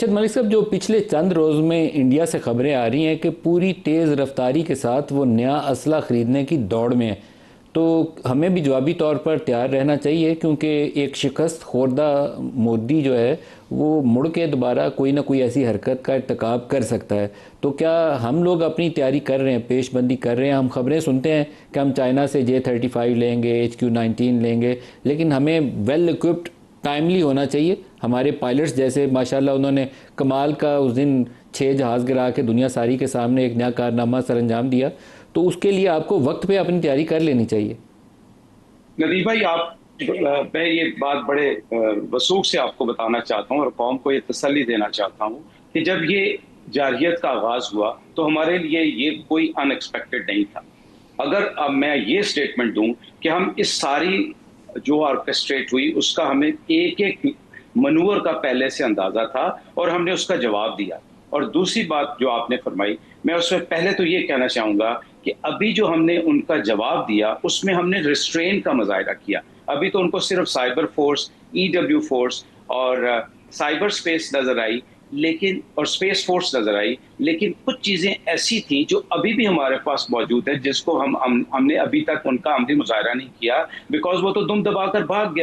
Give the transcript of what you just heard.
अरशद मलिक साहब, जो पिछले चंद रोज़ में इंडिया से खबरें आ रही हैं कि पूरी तेज़ रफ्तारी के साथ वो नया असला ख़रीदने की दौड़ में है, तो हमें भी जवाबी तौर पर तैयार रहना चाहिए, क्योंकि एक शिकस्त खोरदा मोदी जो है वो मुड़ के दोबारा कोई ना कोई ऐसी हरकत का इर्तिकाब कर सकता है। तो क्या हम लोग अपनी तैयारी कर रहे हैं, पेशबंदी कर रहे हैं? हम खबरें सुनते हैं कि हम चाइना से J-35 लेंगे, HQ-19 लेंगे, लेकिन हमें वेल इक्विप्ड टाइमली होना चाहिए। हमारे पायलट्स जैसे माशाल्लाह उन्होंने कमाल का उस दिन 6 जहाज़ गिरा के दुनिया सारी के सामने एक नया कारनामा सर अंजाम दिया, तो उसके लिए आपको वक्त पे अपनी तैयारी कर लेनी चाहिए। नदीम भाई, मैं ये बात बड़े वसूख से आपको बताना चाहता हूँ और कौम को ये तसल्ली देना चाहता हूँ कि जब ये जारहियत का आगाज हुआ तो हमारे लिए ये कोई अनएक्सपेक्टेड नहीं था। अगर अब मैं ये स्टेटमेंट दूं कि हम इस सारी जो ऑर्केस्ट्रेट हुई उसका हमें एक एक मनूवर का पहले से अंदाजा था और हमने उसका जवाब दिया। और दूसरी बात जो आपने फरमाई, मैं उसमें पहले तो ये कहना चाहूंगा कि अभी जो हमने उनका जवाब दिया उसमें हमने रिस्ट्रेन का मुजाहिरा किया। अभी तो उनको सिर्फ साइबर फोर्स, EW फोर्स और साइबर स्पेस नजर आई, लेकिन और स्पेस फोर्स नजर आई, लेकिन कुछ चीजें ऐसी थी जो अभी भी हमारे पास मौजूद है जिसको हमने अभी तक उनका अमली मुजाहिरा नहीं किया, बिकॉज वो तो दुम दबाकर भाग गया।